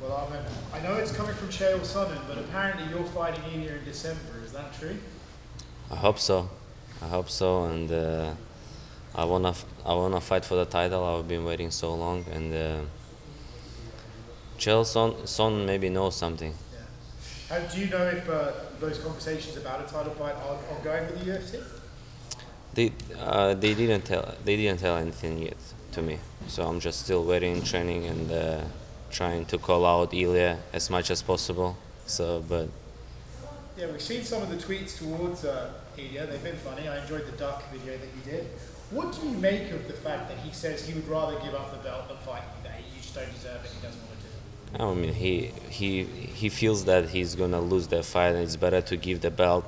Well, Arman, I know it's coming from Chael Sonnen, but apparently you're fighting Ilia in December. Is that true? I hope so. I hope so, and I wanna fight for the title. I've been waiting so long, and Chael Son maybe knows something. Yeah. Do you know if those conversations about a title fight are ongoing with the UFC? They didn't tell anything yet to me, so I'm just still waiting, training, and trying to call out Ilya as much as possible. So, but Yeah, we've seen some of the tweets towards Ilia. They've been funny. I enjoyed the duck video that you did. What do you make of the fact that he says he would rather give up the belt than fight you, that you just don't deserve it, he doesn't want to do it? I mean, he feels that he's gonna lose that fight, and it's better to give the belt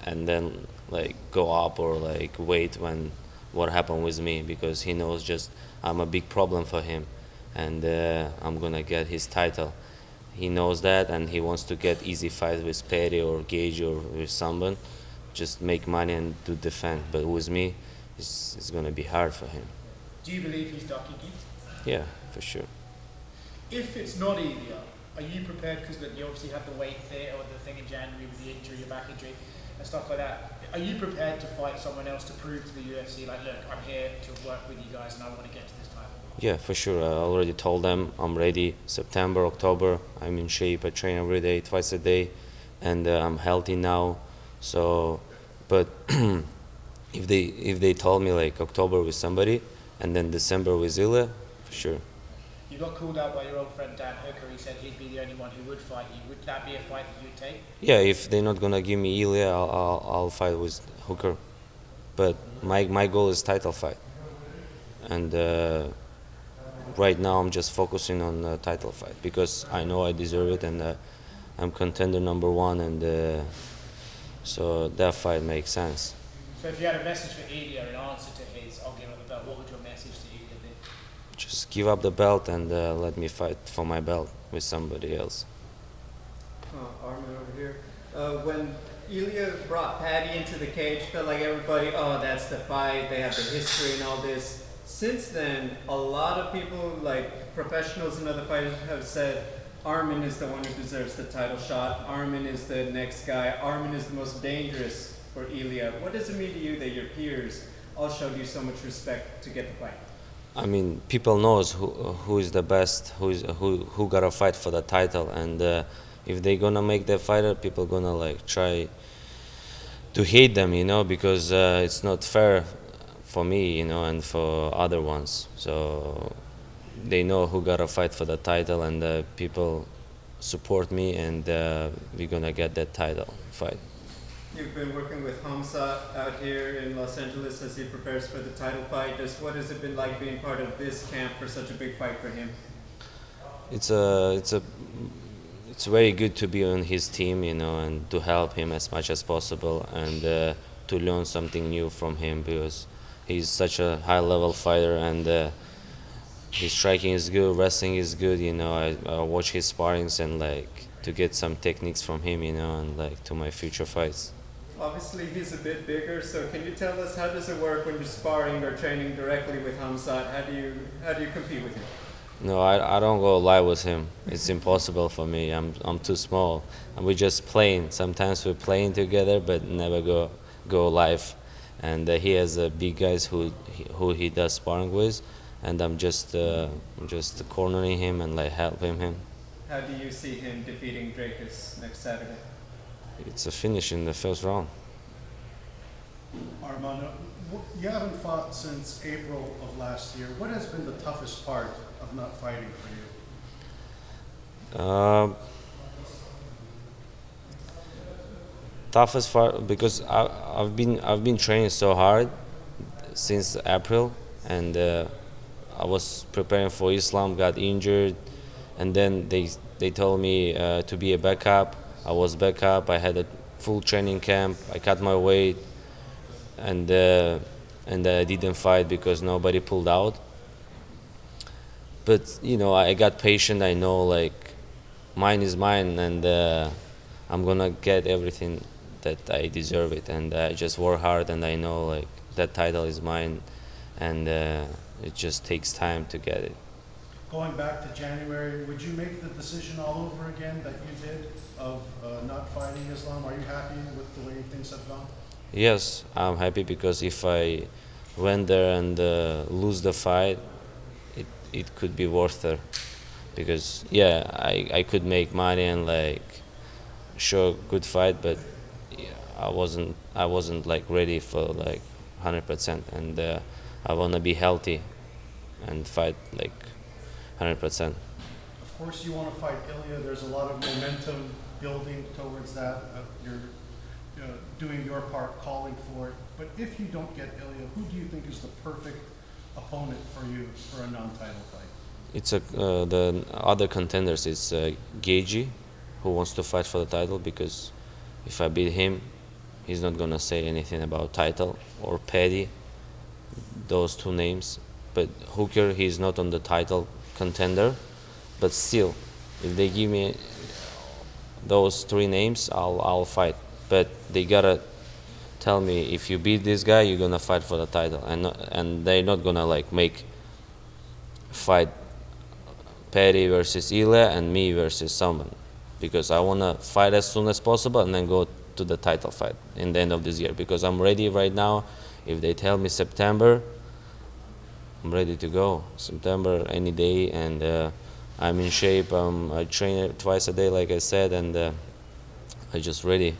and then like go up or like wait when what happened with me, because he knows just I'm a big problem for him, and I'm gonna get his title. He knows that, and he wants to get easy fights with Perry or Gage or with someone, just make money and do defend. But with me, it's gonna be hard for him. Do you believe he's ducking you? Yeah, for sure. If it's not Ilia, are you prepared, because you obviously had the weight there or the thing in January with the injury, your back injury and stuff like that, are you prepared to fight someone else to prove to the UFC, like, look, I'm here to work with you guys and I want to get to this title? Yeah, for sure. I already told them I'm ready. September, October, I'm in shape. I train every day, twice a day, and I'm healthy now. So, but if they told me like October with somebody and then December with Ilya, for sure. You got called out by your old friend Dan Hooker. He said he'd be the only one who would fight you. Would that be a fight that you'd take? Yeah, if they're not gonna give me Ilya, I'll fight with Hooker. But my goal is title fight, and right now I'm just focusing on the title fight because I know I deserve it, and I'm contender number one, and so that fight makes sense. So if you had a message for Ilia in answer to his, I'll give up the belt, what would your message to Ilia be? Just give up the belt and let me fight for my belt with somebody else. Arman over here. When Ilia brought Paddy into the cage, felt like everybody, oh, that's the fight, they have the history and all this. Since then, a lot of people, like professionals and other fighters, have said Arman is the one who deserves the title shot. Arman is the next guy. Arman is the most dangerous for Ilia. What does it mean to you that your peers all showed you so much respect to get the fight? I mean, people knows who is the best, who gotta fight for the title, and if they gonna make the fighter, people gonna like try to hate them, because it's not fair for me, and for other ones. So they know who gotta fight for the title, and people support me, and we're gonna get that title fight. You've been working with Khamzat out here in Los Angeles as he prepares for the title fight. What has it been like being part of this camp for such a big fight for him? It's very good to be on his team, and to help him as much as possible, and to learn something new from him, because he's such a high-level fighter, and his striking is good, wrestling is good. I watch his sparrings and like to get some techniques from him, and like to my future fights. Obviously, he's a bit bigger, so can you tell us how does it work when you're sparring or training directly with Khamzat? How do you compete with him? No, I don't go live with him. It's impossible for me. I'm too small, and we just playing. Sometimes we're playing together, but never go live. And he has big guys who he does sparring with, and I'm just cornering him and like helping him. How do you see him defeating Dracus next Saturday? It's a finish in the first round. Arman, you haven't fought since April of last year. What has been the toughest part of not fighting for you? Toughest part, because I've been training so hard since April, and I was preparing for Islam, got injured, and then they told me to be a backup. I was backup. I had a full training camp. I cut my weight, and I didn't fight because nobody pulled out. But I got patient. I know like mine is mine, and I'm gonna get everything that I deserve it. And I just work hard, and I know like that title is mine, and it just takes time to get it. Going back to January, would you make the decision all over again that you did of not fighting Islam? Are you happy with the way things have gone? Yes, I'm happy because if I went there and lose the fight, it could be worth it. Because yeah, I could make money and like show good fight, but yeah, I wasn't like ready for like 100%, and I wanna be healthy and fight like 100%. Of course, you want to fight Ilia. There's a lot of momentum building towards that. You're doing your part, calling for it. But if you don't get Ilia, who do you think is the perfect opponent for you for a non-title fight? It's the other contenders. It's Gaethje, who wants to fight for the title, because if I beat him, he's not gonna say anything about title, or Paddy, those two names. But Hooker, he's not on the title contender, but still, if they give me those three names, I'll fight. But they gotta tell me, if you beat this guy, you're gonna fight for the title, and they're not gonna like make fight Paddy versus Ilia and me versus someone, because I wanna fight as soon as possible and then go to the title fight in the end of this year, because I'm ready right now. If they tell me September, I'm ready to go. September, any day, and I'm in shape. I train twice a day, like I said, and I'm just ready.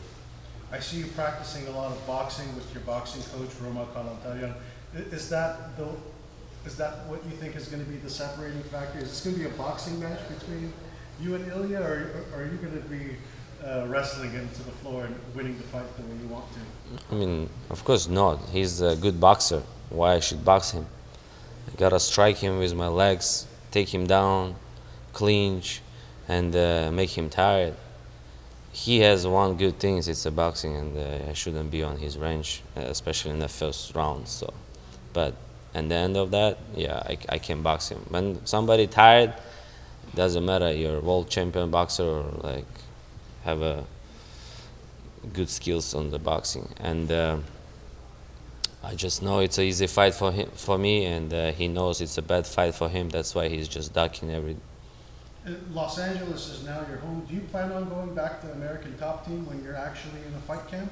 I see you practicing a lot of boxing with your boxing coach, Arman Tsarukyan. Is that what you think is going to be the separating factor? Is this going to be a boxing match between you and Ilia, or are you going to be wrestling him to the floor and winning the fight the way you want to? I mean, of course not. He's a good boxer. Why I should box him? I gotta strike him with my legs, take him down, clinch, and make him tired. He has one good thing, it's a boxing, and I shouldn't be on his range, especially in the first round. So, but at the end of that, yeah, I can box him. When somebody tired, doesn't matter, you're a world champion boxer or like have a good skills on the boxing. And I just know it's an easy fight for him, for me, and he knows it's a bad fight for him. That's why he's just ducking every. Los Angeles is now your home. Do you plan on going back to the American Top Team when you're actually in a fight camp?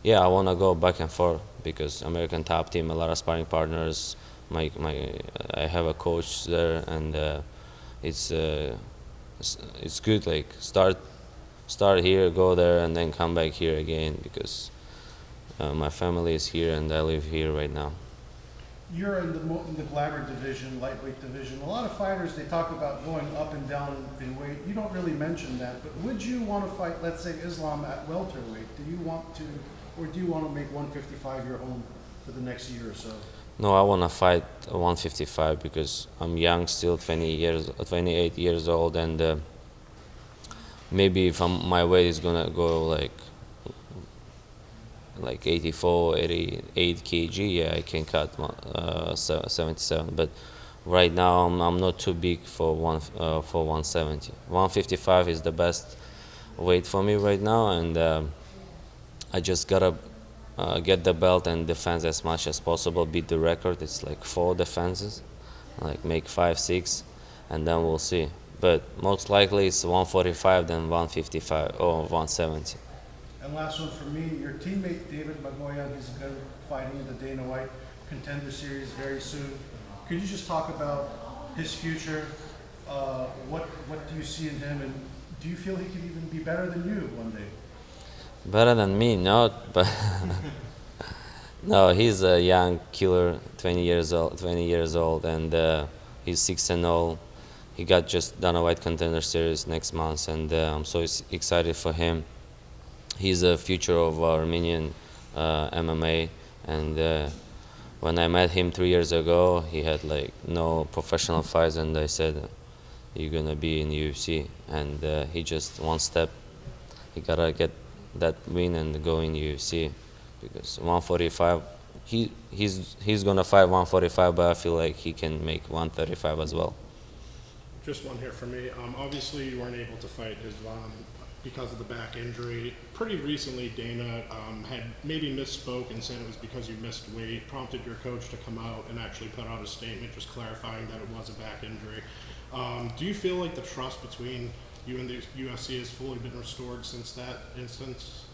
Yeah, I want to go back and forth, because American Top Team, a lot of sparring partners. I have a coach there, and it's good. Like start here, go there, and then come back here again, because my family is here and I live here right now. You're in the glamour division, lightweight division. A lot of fighters, they talk about going up and down in weight. You don't really mention that, but would you want to fight, let's say, Islam at welterweight? Do you want to, or do you want to make 155 your home for the next year or so? No, I want to fight 155 because I'm young still, 28 years old, and maybe if my weight is gonna go like 84, 88 kg, yeah, I can cut 77. But right now I'm not too big for 170. 155 is the best weight for me right now, and I just gotta get the belt and defend as much as possible, beat the record. It's like 4 defenses, like make 5, 6, and then we'll see. But most likely it's 145, then 155 or 170. And last one for me, your teammate David Maguan, he's going to be fighting in the Dana White Contender Series very soon. Could you just talk about his future? What do you see in him, and do you feel he could even be better than you one day? Better than me, not, but no, he's a young killer, 20 years old, and he's 6-0. He got just Dana White Contender Series next month, and I'm so excited for him. He's the future of Armenian MMA, and when I met him 3 years ago, he had like no professional fights, and I said, "You're gonna be in UFC," and he just one step. He gotta get that win and go in UFC, because 145. He's gonna fight 145, but I feel like he can make 135 as well. Just one here for me. Obviously, you weren't able to fight Islam because of the back injury. Pretty recently, Dana had maybe misspoke and said it was because you missed weight, prompted your coach to come out and actually put out a statement just clarifying that it was a back injury. Do you feel like the trust between you and the UFC has fully been restored since that instance?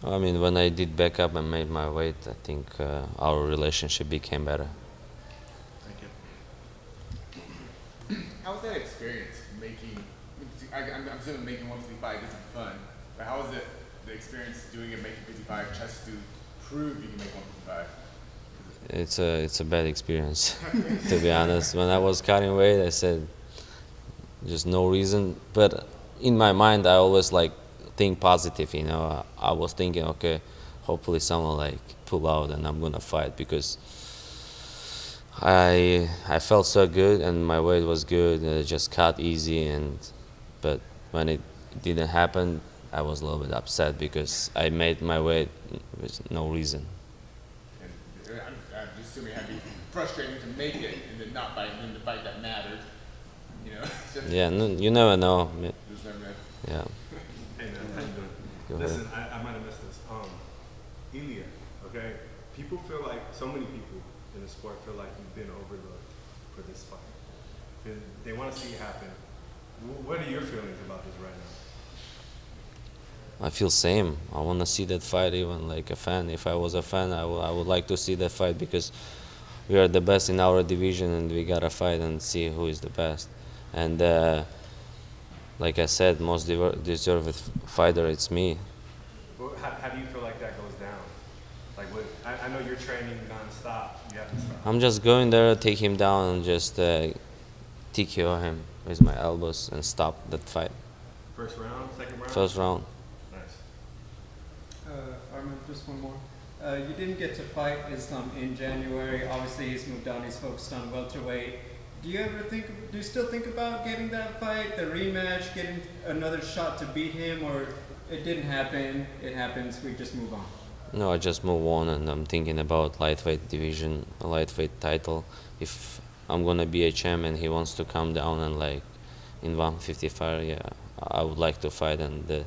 I mean, when I did back up and made my weight, I think our relationship became better. Thank you. How was that experience making? I'm assuming making 155 isn't fun, but how was it the experience doing it, making 55 just to prove you can make 155? It's a bad experience, to be honest. When I was cutting weight, I said just no reason. But in my mind, I always like think positive. You know, I was thinking, okay, hopefully someone like pull out and I'm gonna fight, because I felt so good and my weight was good and it just cut easy. But when it didn't happen, I was a little bit upset because I made my weight with no reason. And I'm just assuming it had to be frustrating to make it and then not fight in the fight that mattered. You know. Yeah, no, you never know. Just never know. Yeah. Hey man, how you doing? Go ahead. Listen, I might have missed this. Ilia, okay? People feel like, so many people in the sport feel like you've been overlooked for this fight. They want to see it happen. What are your feelings about this right now? I feel same. I want to see that fight even like a fan. If I was a fan, I would like to see that fight, because we are the best in our division and we gotta fight and see who is the best. And like I said, most deserved fighter, it's me. Well, how do you feel like that goes down? Like, I know you're training non-stop. You have to stop. I'm just going there, take him down, and just TKO him with my elbows and stop that fight. First round, second round? First round. Nice. Arman, just one more. You didn't get to fight Islam in January. Obviously, he's moved on. He's focused on welterweight. Do you still think about getting that fight, the rematch, getting another shot to beat him, or it didn't happen? It happens. We just move on. No, I just move on, and I'm thinking about lightweight division, a lightweight title. If I'm gonna be a champ and he wants to come down and like in 155, yeah, I would like to fight and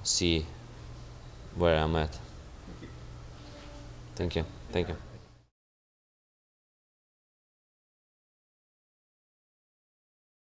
see where I'm at. Thank you. Thank you.